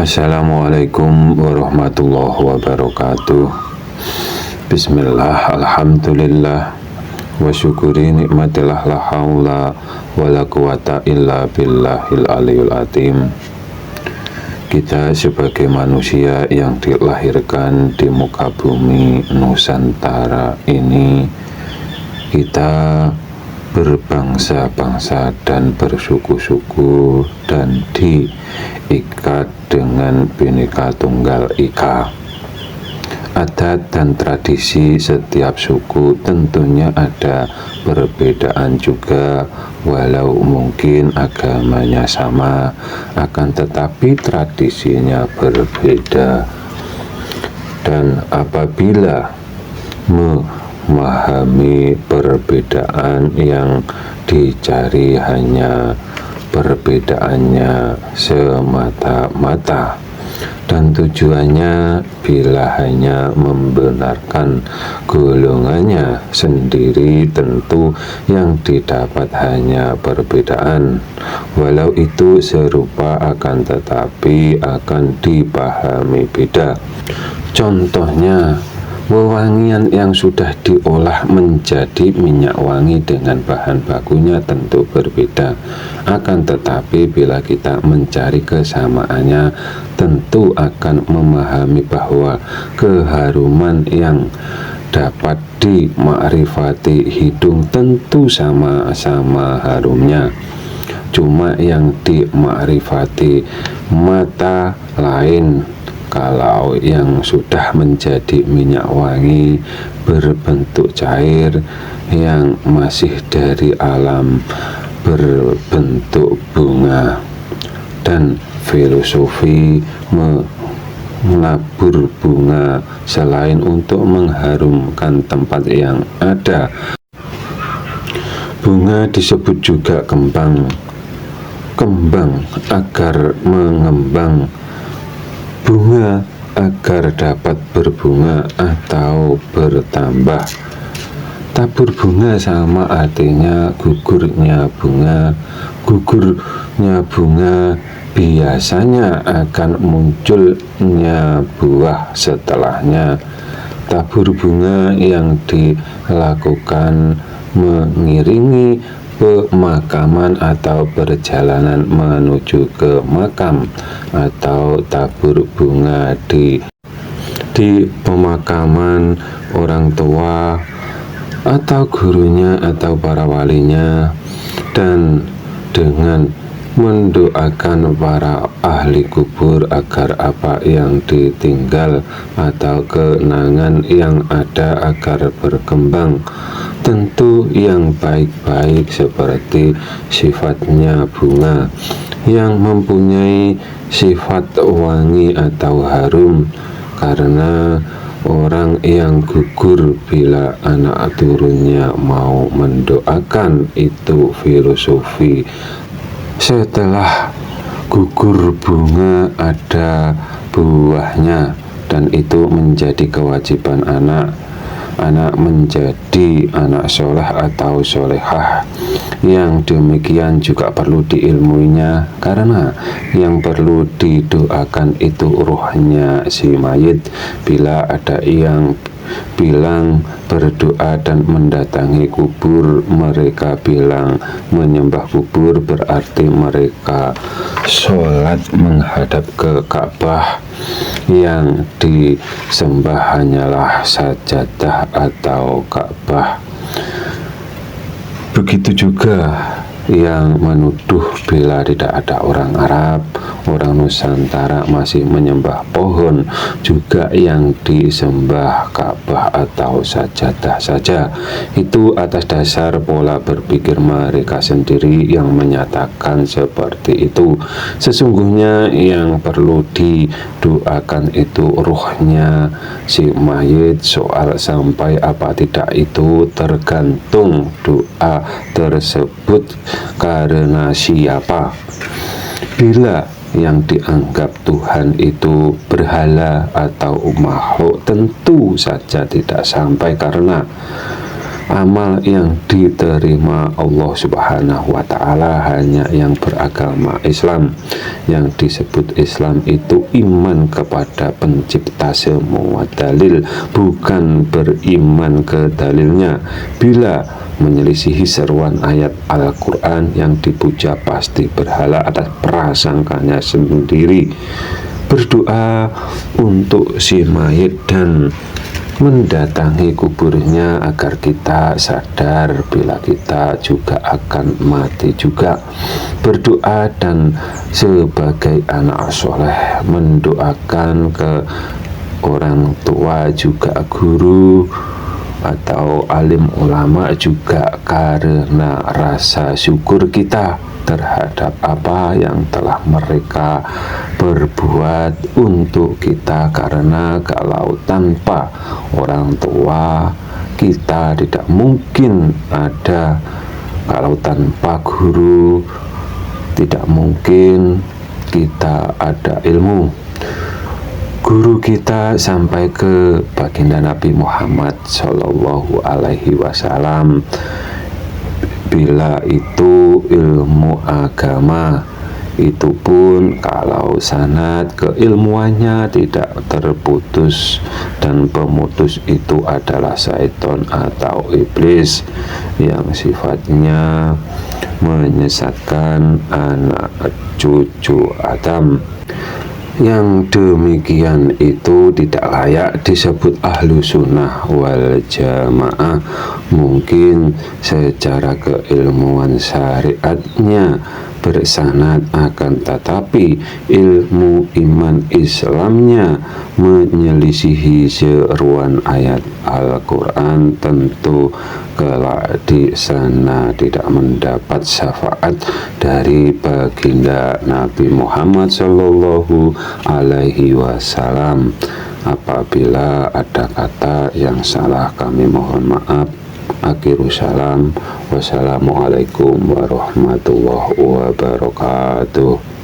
Assalamualaikum warahmatullahi wabarakatuh. Bismillah, alhamdulillah, wa syukuri nikmatillah, la haula wa la quwata illa billahil aliyul azim. Kita sebagai manusia yang dilahirkan di muka bumi Nusantara ini, kita berbangsa-bangsa dan bersuku-suku dan diikat dengan Bhinneka Tunggal Ika. Adat dan tradisi setiap suku tentunya ada perbedaan juga, walau mungkin agamanya sama, akan tetapi tradisinya berbeda. Dan apabila memahami perbedaan yang dicari hanya perbedaannya semata-mata, dan tujuannya bila hanya membenarkan golongannya sendiri, tentu yang didapat hanya perbedaan, walau itu serupa akan tetapi akan dipahami beda. Contohnya, wewangian yang sudah diolah menjadi minyak wangi dengan bahan bakunya tentu berbeda. Akan tetapi bila kita mencari kesamaannya, tentu akan memahami bahwa keharuman yang dapat dimakrifati hidung tentu sama-sama harumnya. Cuma yang dimakrifati mata lain. Kalau yang sudah menjadi minyak wangi berbentuk cair yang masih dari alam berbentuk bunga, dan filosofi menabur bunga selain untuk mengharumkan tempat yang ada. Bunga disebut juga kembang agar mengembang, bunga agar dapat berbunga atau bertambah. Tabur bunga sama artinya gugurnya bunga. Gugurnya bunga biasanya akan munculnya buah setelahnya. Tabur bunga yang dilakukan mengiringi pemakaman atau perjalanan menuju ke makam, atau tabur bunga di pemakaman orang tua atau gurunya atau para walinya, dan dengan mendoakan para ahli kubur agar apa yang ditinggal atau kenangan yang ada agar berkembang, tentu yang baik-baik seperti sifatnya bunga yang mempunyai sifat wangi atau harum, karena orang yang gugur bila anak turunnya mau mendoakan, itu filosofi. Setelah gugur bunga ada buahnya, dan itu menjadi kewajiban anak menjadi anak soleh atau solehah. Yang demikian juga perlu diilmuinya, karena yang perlu didoakan itu ruhnya si mayit. Bila ada yang bilang berdoa dan mendatangi kubur, mereka bilang menyembah kubur, berarti mereka sholat menghadap ke Ka'bah. Yang disembah hanyalah sajadah atau Ka'bah. Begitu juga yang menuduh bila tidak ada orang Arab, orang Nusantara masih menyembah pohon, juga yang disembah Ka'bah atau sajadah saja. Itu atas dasar pola berpikir mereka sendiri yang menyatakan seperti itu. Sesungguhnya yang perlu didoakan itu ruhnya si mayit. Soal sampai apa tidak itu tergantung doa tersebut karena siapa. Bila yang dianggap Tuhan itu berhala atau makhluk, tentu saja tidak sampai, karena Amal yang diterima Allah Subhanahu wa Ta'ala hanya yang beragama Islam. Yang disebut Islam itu iman kepada pencipta semua dalil, bukan beriman ke dalilnya. Bila menyelisihi seruan ayat Al-Quran, yang dipuja pasti berhala atas prasangkanya sendiri. Berdoa untuk si mayit dan mendatangi kuburnya agar kita sadar bila kita juga akan mati juga. Berdoa dan sebagai anak soleh mendoakan ke orang tua, juga guru atau alim ulama, juga karena rasa syukur kita terhadap apa yang telah mereka berbuat untuk kita. Karena kalau tanpa orang tua kita tidak mungkin ada, kalau tanpa guru tidak mungkin kita ada ilmu. Guru kita sampai ke baginda Nabi Muhammad Shallallahu Alaihi Wasallam. Bila itu ilmu agama, itu pun kalau sanad keilmuannya tidak terputus, dan pemutus itu adalah syaitan atau iblis yang sifatnya menyesatkan anak cucu Adam. Yang demikian itu tidak layak disebut ahlu sunnah wal jamaah. Mungkin secara keilmuan syariatnya bersanad, akan tetapi ilmu iman Islamnya menyelisihi seruan ayat Al-Quran. Tentu kelak di sana tidak mendapat syafaat dari baginda Nabi Muhammad Shallallahu Alaihi Wasallam. Apabila ada kata yang salah, kami mohon maaf. Akhirus salam. Wassalamualaikum warahmatullahi wabarakatuh.